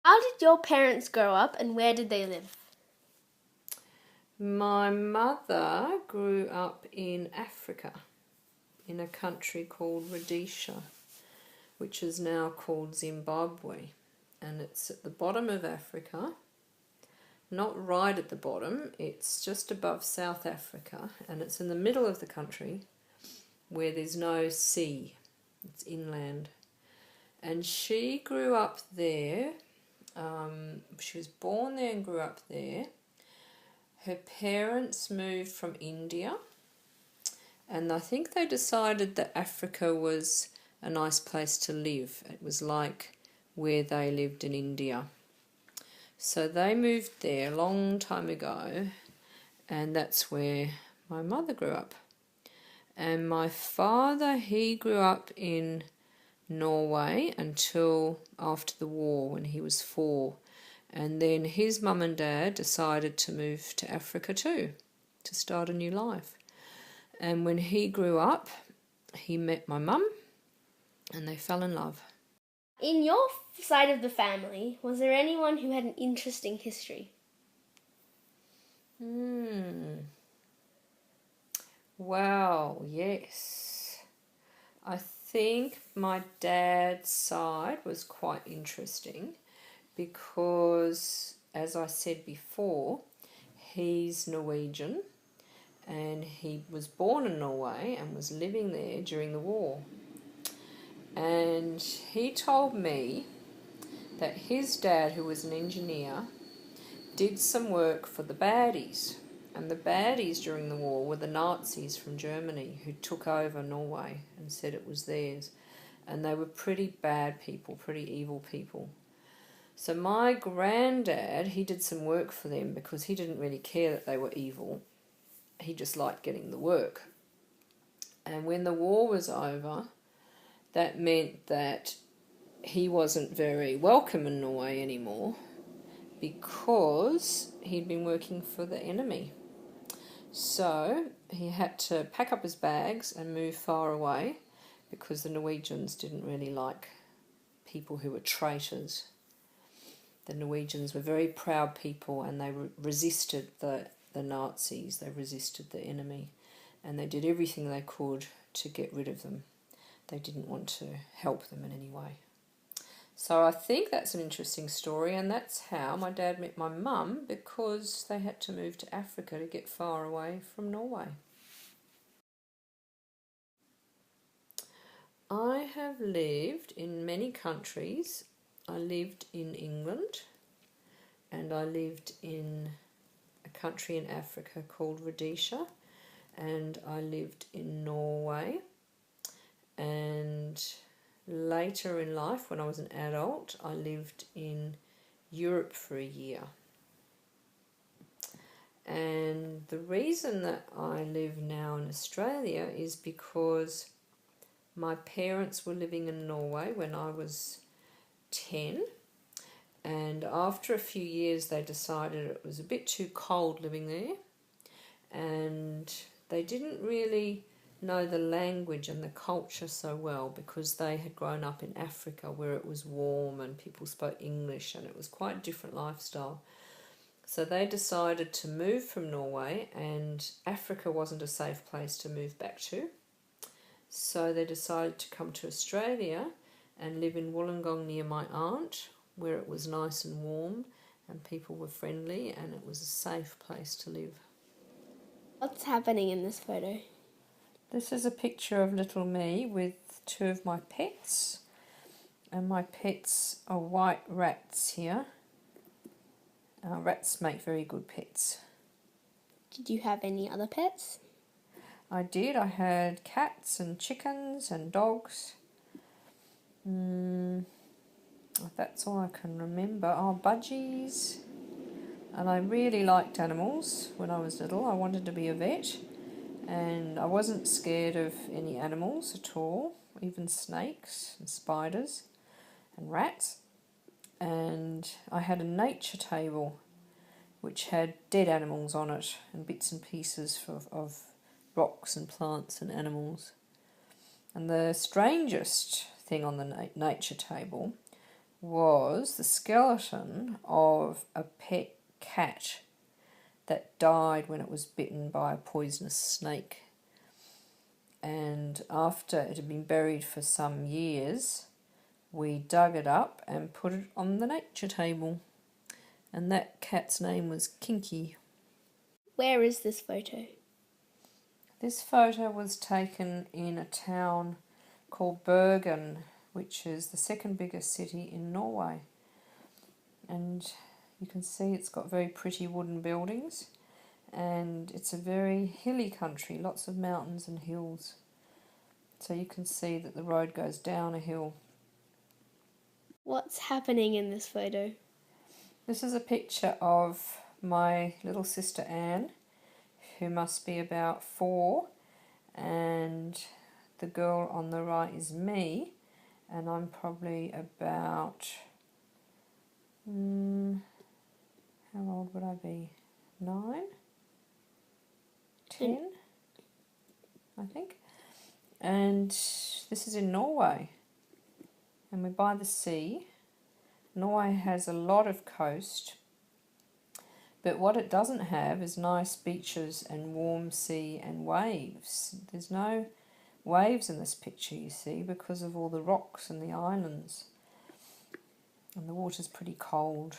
How did your parents grow up and where did they live? My mother grew up in Africa, in a country called Rhodesia, which is now called Zimbabwe. And it's at the bottom of Africa, not right at the bottom, it's just above South Africa, and it's in the middle of the country where there's no sea, it's inland. And she grew up there. She was born there and grew up there. Her parents moved from India, and I think they decided that Africa was a nice place to live. It was like where they lived in India. So they moved there a long time ago, and that's where my mother grew up. And my father, he grew up in Norway until after the war when he was 4. And then his mum and dad decided to move to Africa too, to start a new life. And when he grew up, he met my mum and they fell in love. In your side of the family, was there anyone who had an interesting history? Well, yes. I think my dad's side was quite interesting because, as I said before, he's Norwegian and he was born in Norway and was living there during the war. And he told me that his dad, who was an engineer, did some work for the baddies. And the baddies during the war were the Nazis from Germany who took over Norway and said it was theirs. And they were pretty bad people, pretty evil people. So my granddad, he did some work for them because he didn't really care that they were evil. He just liked getting the work. And when the war was over, that meant that he wasn't very welcome in Norway anymore because he'd been working for the enemy. So he had to pack up his bags and move far away because the Norwegians didn't really like people who were traitors. The Norwegians were very proud people and they resisted the Nazis, they resisted the enemy, and they did everything they could to get rid of them. They didn't want to help them in any way. So I think that's an interesting story, and that's how my dad met my mum, because they had to move to Africa to get far away from Norway. I have lived in many countries. I lived in England, and I lived in a country in Africa called Rhodesia, and I lived in Norway, and later in life, when I was an adult, I lived in Europe for a year. And the reason that I live now in Australia is because my parents were living in Norway when I was 10, and after a few years they decided it was a bit too cold living there, and they didn't really know the language and the culture so well because they had grown up in Africa where it was warm and people spoke English and it was quite a different lifestyle. So they decided to move from Norway, and Africa wasn't a safe place to move back to. So they decided to come to Australia and live in Wollongong near my aunt, where it was nice and warm and people were friendly and it was a safe place to live. What's happening in this photo? This is a picture of little me with 2 of my pets, and my pets are white rats here. Rats make very good pets. Did you have any other pets? I did. I had cats and chickens and dogs. That's all I can remember. Oh, budgies. And I really liked animals when I was little. I wanted to be a vet, and I wasn't scared of any animals at all, even snakes and spiders and rats. And I had a nature table which had dead animals on it and bits and pieces of rocks and plants and animals. And the strangest thing on the nature table was the skeleton of a pet cat that died when it was bitten by a poisonous snake. And after it had been buried for some years, we dug it up and put it on the nature table. And that cat's name was Kinky. Where is this photo? This photo was taken in a town called Bergen, which is the second biggest city in Norway. And you can see it's got very pretty wooden buildings, and it's a very hilly country, lots of mountains and hills. So you can see that the road goes down a hill. What's happening in this photo? This is a picture of my little sister Anne, who must be about 4, and the girl on the right is me, and I'm probably about, how old would I be? 9? 10? I think. And this is in Norway, and we're by the sea. Norway has a lot of coast, but what it doesn't have is nice beaches and warm sea and waves. There's no waves in this picture, you see, because of all the rocks and the islands. And the water's pretty cold.